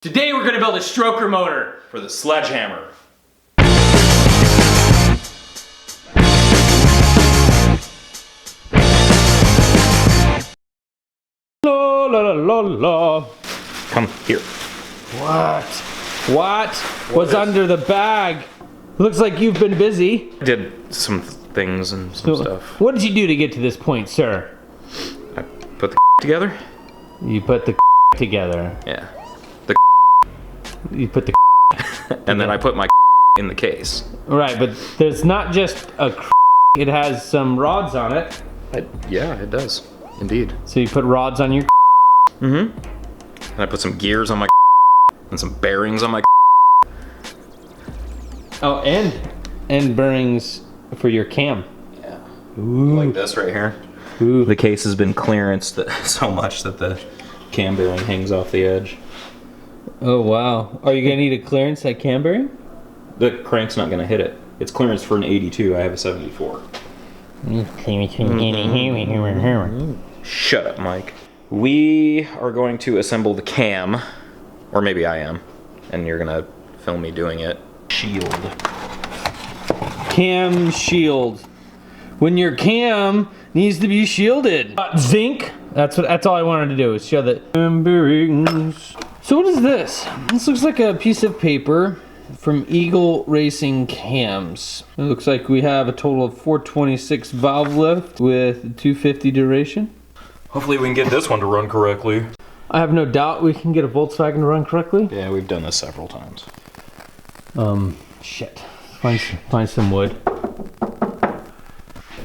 Today we're going to build a stroker motor for the Sledgehammer. La la la la la. Come here. What? What's under the bag? Looks like you've been busy. I did some things and some stuff. What did you do to get to this point, sir? I put the together. You put the together. Yeah. You put the And then I put my in the case. Right, but there's not just a it has some rods on it. Yeah, it does. Indeed. So you put rods on your Mm-hmm. And I put some gears on my and some bearings on my Oh, and bearings for your cam. Yeah. Ooh. Like this right here. Ooh. The case has been clearanced so much that the cam bearing hangs off the edge. Oh wow. Are you gonna need a clearance at cam bearing? The crank's not gonna hit it. It's clearance for an 82. I have a 74. Shut up, Mike. We are going to assemble the cam, or maybe I am, and you're gonna film me doing it. Shield. Cam shield. When your cam needs to be shielded. Zinc. That's all I wanted to do is show that. Cam bearings. So what is this? This looks like a piece of paper from Eagle Racing Cams. It looks like we have a total of 426 valve lift with 250 duration. Hopefully we can get this one to run correctly. I have no doubt we can get a Volkswagen to run correctly. Yeah, we've done this several times. Shit. Find some wood.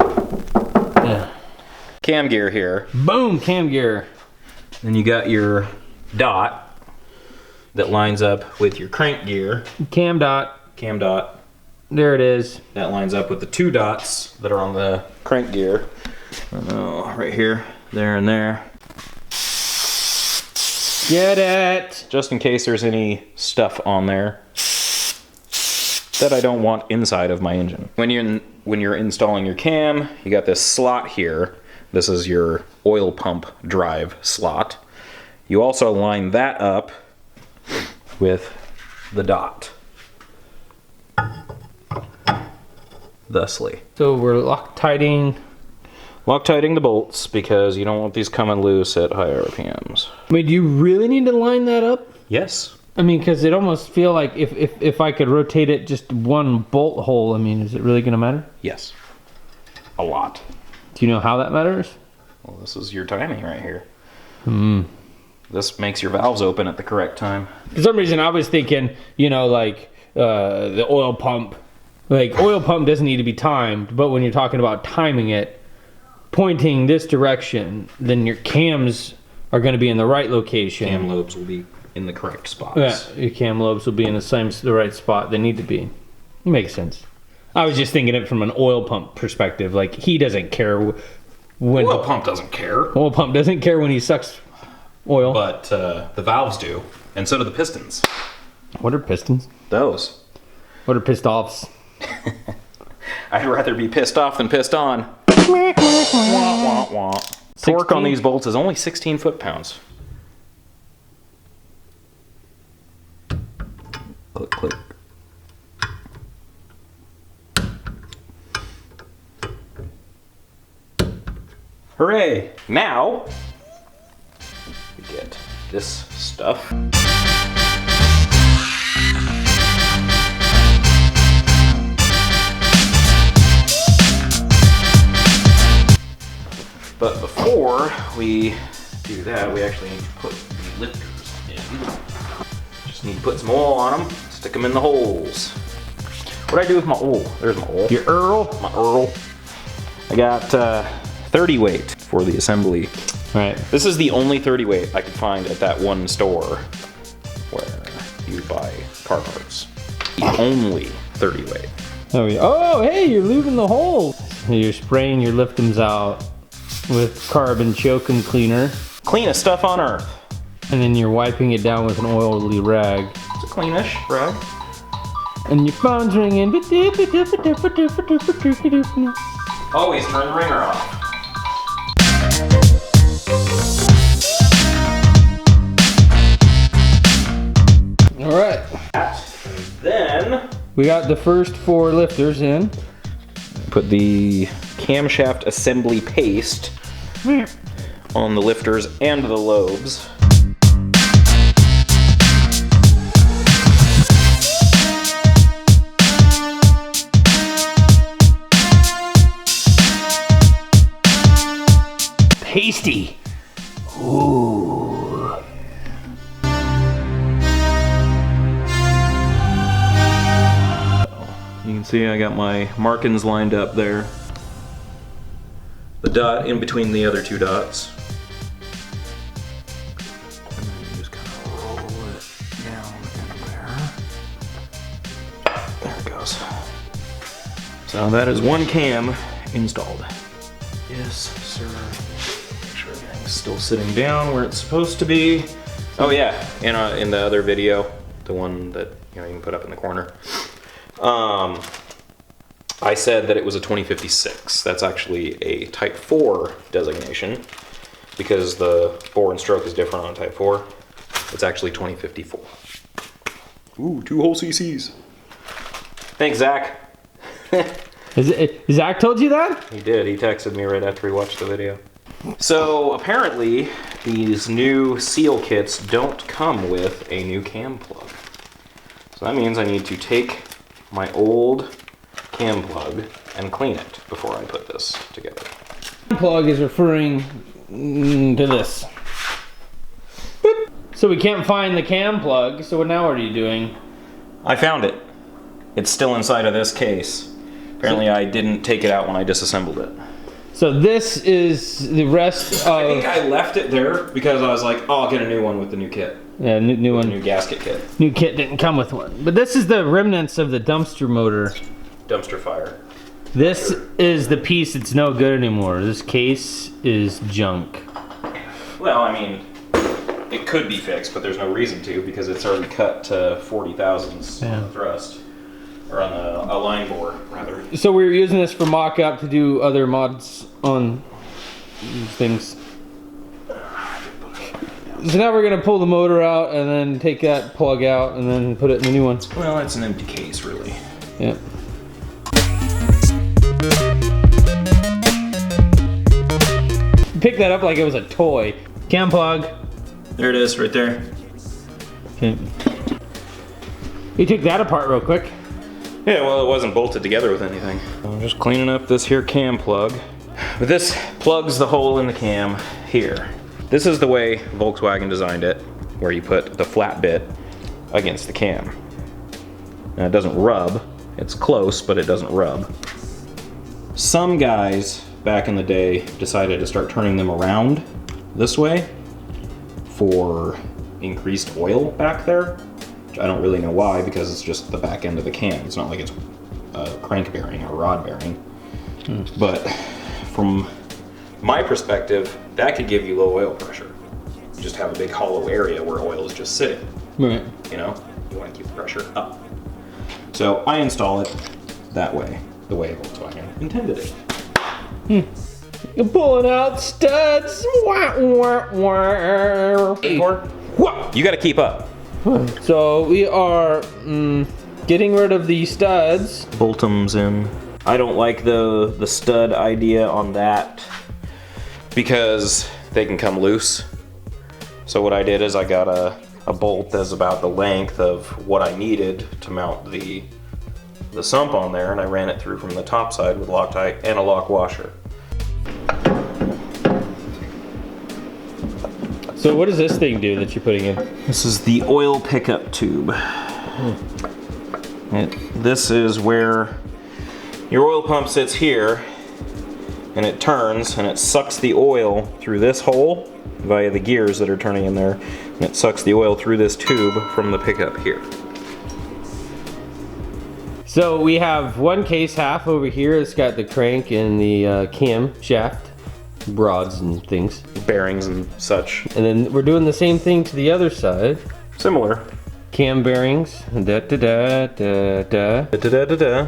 Yeah. Cam gear here. Boom, cam gear. Then you got your dot that lines up with your crank gear. Cam dot. Cam dot. There it is. That lines up with the two dots that are on the crank gear. Oh, right here, there, and there. Get it. Just in case there's any stuff on there that I don't want inside of my engine. When you're installing your cam, you got this slot here. This is your oil pump drive slot. You also line that up with the dot. Thusly. So we're Loctiting the bolts because you don't want these coming loose at high RPMs. I mean, do you really need to line that up? Yes. I mean, because it almost feel like if I could rotate it just one bolt hole, I mean, is it really going to matter? Yes. A lot. Do you know how that matters? Well, this is your timing right here. Hmm. This makes your valves open at the correct time. For some reason, I was thinking, you know, like the oil pump. Like, oil pump doesn't need to be timed, but when you're talking about timing it, pointing this direction, then your cams are going to be in the right location. Cam lobes will be in the correct spots. Yeah, your cam lobes will be in the right spot they need to be. Makes sense. I was just thinking it from an oil pump perspective. Like, he doesn't care when... Oil pump doesn't care. Oil pump doesn't care when he sucks oil. But the valves do, and so do the pistons. What are pistons? Those. What are pissed offs? I'd rather be pissed off than pissed on. Wah, wah, wah. Torque on these bolts is only 16 foot-pounds. Click, click. Hooray! Now, we get this stuff. But before we do that, we actually need to put the lifters in. Just need to put some oil on them, stick them in the holes. What'd I do with my oil? There's my oil. Your Earl? My Earl. I got 30 weight for the assembly. Right. This is the only 30 weight I could find at that one store where you buy car parts. The only 30 weight. Oh, yeah. Oh, hey, you're lubing the holes. You're spraying your liftums out with carbon chokum cleaner. Cleanest stuff on earth. And then you're wiping it down with an oily rag. It's a cleanish rag. And your phone's ringing. Always turn the ringer off. right. And then We got the first 4 lifters in. put the camshaft assembly paste on the lifters and the lobes. Pasty. Ooh. You can see I got my markings lined up there. The dot in between the other 2 dots. And then you just kind of roll it down in there. There it goes. So that is 1 cam installed. Yes, sir. Make sure everything's still sitting down where it's supposed to be. Oh yeah, in the other video, the one that you can put up in the corner. I said that it was a 2056. That's actually a Type 4 designation because the bore and stroke is different on Type 4. It's actually 2054. Ooh, 2 whole CCs. Thanks, Zach. Zach told you that? He did. He texted me right after he watched the video. So apparently, these new seal kits don't come with a new cam plug. So that means I need to take my old cam plug and clean it before I put this together. Plug is referring to this. Boop. So we can't find the cam plug, so now what are you doing? I found it. It's still inside of this case. Apparently I didn't take it out when I disassembled it. So this is the rest of... I think I left it there because I was like, oh, I'll get a new one with the new kit. Yeah, new one. New gasket kit. New kit didn't come with one. But this is the remnants of the dumpster motor. Dumpster fire. This is the piece that's no good anymore. This case is junk. Well, I mean, it could be fixed, but there's no reason to because it's already cut to 40 thousandths on the thrust. Or on the line bore, rather. So we were using this for mock-up to do other mods on these things. So now we're gonna pull the motor out and then take that plug out and then put it in the new one. Well, it's an empty case, really. Yeah. Pick that up like it was a toy. Cam plug. There it is, right there. Okay. You took that apart real quick. Yeah, well, it wasn't bolted together with anything. I'm just cleaning up this here cam plug. But this plugs the hole in the cam here. This is the way Volkswagen designed it, where you put the flat bit against the cam. Now it doesn't rub. It's close, but it doesn't rub. Some guys back in the day decided to start turning them around this way for increased oil back there. I don't really know why, because it's just the back end of the cam. It's not like it's a crank bearing or rod bearing. But from my perspective, that could give you low oil pressure. You just have a big hollow area where oil is just sitting. Right. You know, you want to keep the pressure up. So I install it that way, the way Volkswagen intended it. You're pulling out studs. Wah, wah, wah. You got to keep up. So we are getting rid of the studs. Bolt 'em's in. I don't like the stud idea on that because they can come loose. So what I did is I got a bolt that's about the length of what I needed to mount the sump on there, and I ran it through from the top side with Loctite and a lock washer. So what does this thing do that you're putting in? This is the oil pickup tube. This is where your oil pump sits here, and it turns and it sucks the oil through this hole via the gears that are turning in there, and it sucks the oil through this tube from the pickup here. So we have one case half over here. It's got the crank and the cam shaft, rods and things. Bearings and such. And then we're doing the same thing to the other side. Similar. Cam bearings, da da da da da.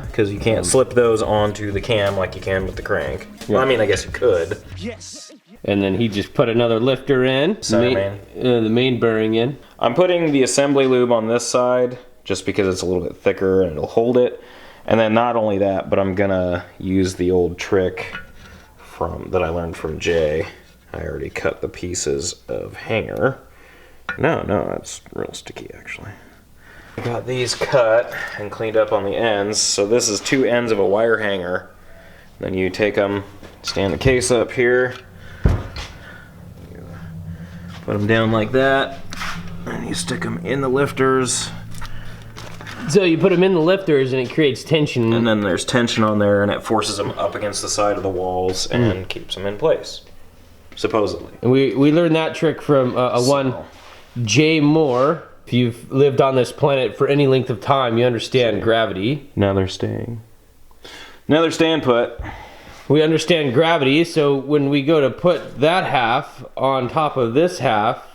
Because you can't slip those onto the cam like you can with the crank. Well, I mean, I guess you could. Yes. And then he just put another lifter in. The main bearing in. I'm putting the assembly lube on this side just because it's a little bit thicker and it'll hold it. And then not only that, but I'm gonna use the old trick that I learned from Jay. I already cut the pieces of hanger. No, it's real sticky actually. I got these cut and cleaned up on the ends. So this is 2 ends of a wire hanger. Then you take them, stand the case up here, you put them down like that, and you stick them in the lifters. So you put them in the lifters and it creates tension. And then there's tension on there and it forces them up against the side of the walls and keeps them in place, supposedly. And we learned that trick from one Jay Moore. If you've lived on this planet for any length of time, you understand gravity. Now they're staying. Now they're staying put. We understand gravity, so when we go to put that half on top of this half,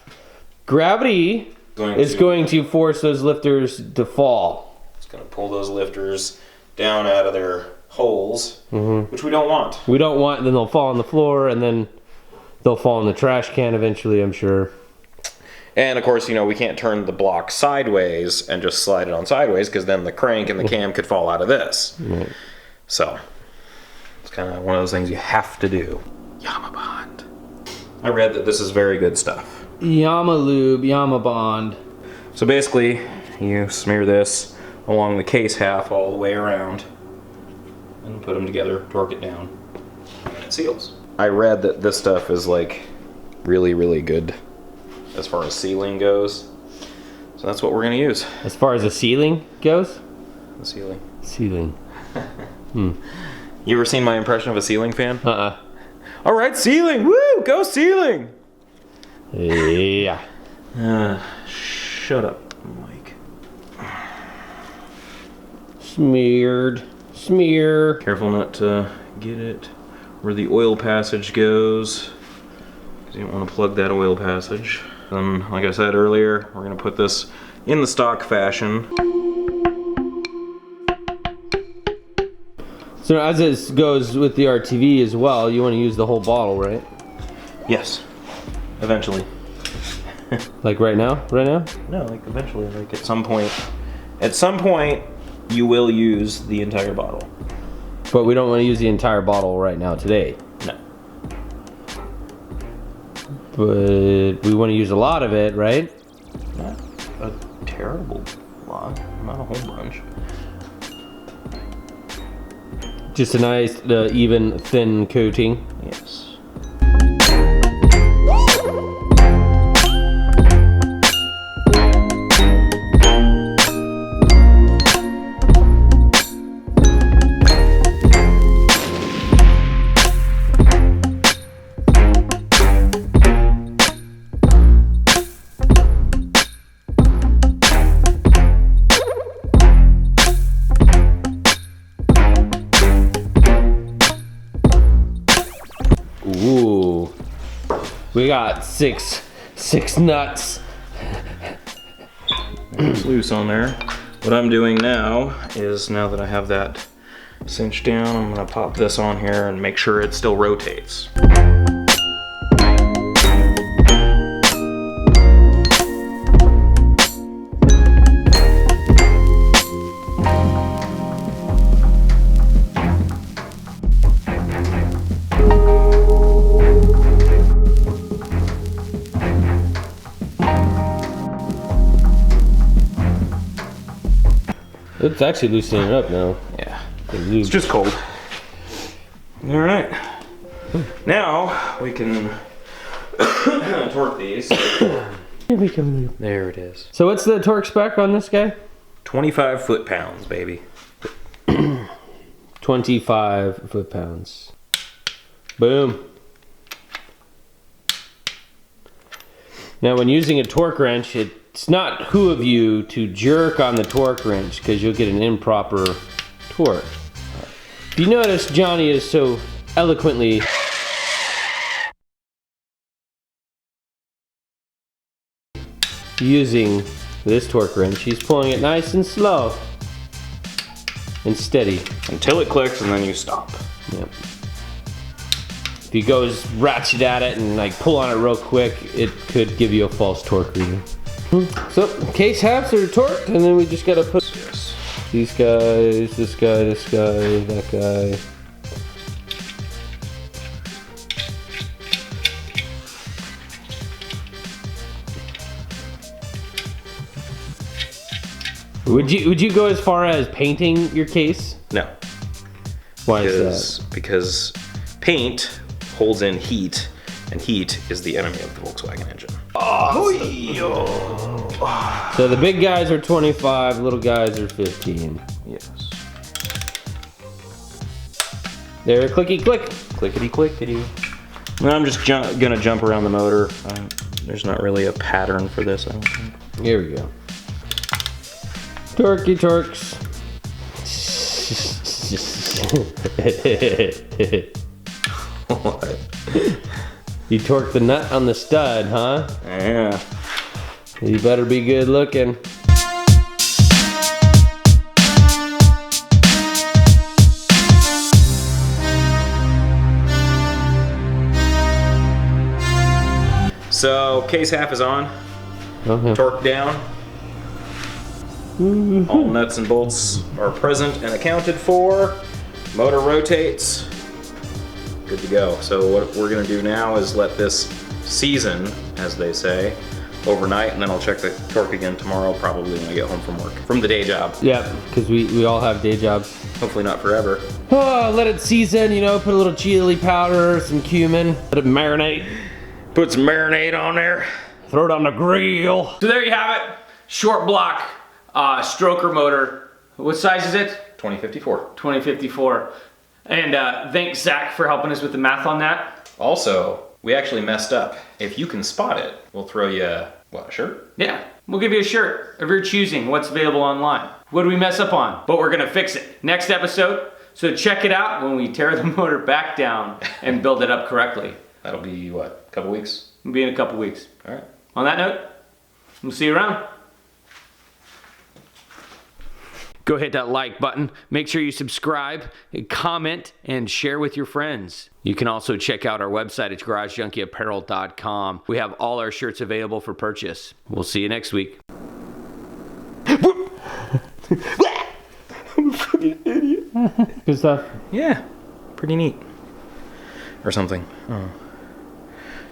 gravity is going to force those lifters to fall. It's going to pull those lifters down out of their holes, which we don't want. We don't want, then they'll fall on the floor, and then they'll fall in the trash can eventually, I'm sure. And of course, we can't turn the block sideways and just slide it on sideways, because then the crank and the cam could fall out of this. Right. So, it's kind of one of those things you have to do. Yamabond. I read that this is very good stuff. Yamalube, Yamabond. So basically, you smear this along the case half all the way around, and put them together, torque it down, and it seals. I read that this stuff is like really, really good as far as sealing goes. So that's what we're gonna use. As far as the sealing goes? The sealing. Sealing. You ever seen my impression of a ceiling fan? Uh-uh. All right, ceiling. Woo! Go ceiling. Yeah. Shut up, Mike. Smeared. Smear. Careful not to get it where the oil passage goes, because you don't want to plug that oil passage. And like I said earlier, we're going to put this in the stock fashion. So as this goes with the RTV as well, you want to use the whole bottle, right? Yes. Eventually. Like right now? Right now? No, like eventually. Like at some point. At some point, you will use the entire bottle. But we don't want to use the entire bottle right now today. No. But we want to use a lot of it, right? Not a terrible lot. Not a whole bunch. Just a nice, even, thin coating. Yes. Ooh. We got six nuts. It's loose on there. What I'm doing now is, now that I have that cinched down, I'm gonna pop this on here and make sure it still rotates. It's actually loosening it up now. Yeah, it's just cold. All right, now we can torque these. There it is. So what's the torque spec on this guy? 25 foot-pounds, baby. 25 foot-pounds. Boom. Now when using a torque wrench, it's not who of you to jerk on the torque wrench because you'll get an improper torque. If you notice, Johnny is so eloquently using this torque wrench. He's pulling it nice and slow and steady. Until it clicks and then you stop. Yep. If you go ratchet at it and like pull on it real quick, it could give you a false torque reading. So case halves are torqued, and then we just gotta put these guys, this guy, that guy. Would you go as far as painting your case? No. Why is that? Because paint holds in heat, and heat is the enemy of the Volkswagen engine. So the big guys are 25, little guys are 15. Yes. There, clicky click. Clickety clickety. Well, I'm just gonna jump around the motor. There's not really a pattern for this, I don't think. Here we go. Torquey torques. What? You torque the nut on the stud, huh? Yeah. You better be good looking. So, case half is on. Okay. Torque down. All nuts and bolts are present and accounted for. Motor rotates. Good to go. So what we're gonna do now is let this season, as they say, overnight, and then I'll check the torque again tomorrow, probably when I get home from work. From the day job. Yeah, because we all have day jobs. Hopefully not forever. Oh, let it season, you know, put a little chili powder, some cumin, let it marinate. Put some marinade on there. Throw it on the grill. So there you have it. Short block, stroker motor. What size is it? 2054. 2054. And thanks, Zach, for helping us with the math on that. Also, we actually messed up. If you can spot it, we'll throw you, what, a shirt? Yeah, we'll give you a shirt of your choosing, what's available online. What did we mess up on? But we're gonna fix it. Next episode, so check it out when we tear the motor back down and build it up correctly. That'll be, what, a couple weeks? It'll be in a couple weeks. All right. On that note, we'll see you around. Go hit that like button. Make sure you subscribe, comment, and share with your friends. You can also check out our website at GarageJunkieApparel.com. We have all our shirts available for purchase. We'll see you next week. I'm a fucking idiot. Good stuff. Yeah, pretty neat. Or something.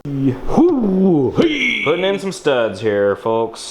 Yahoo! Putting in some studs here, folks.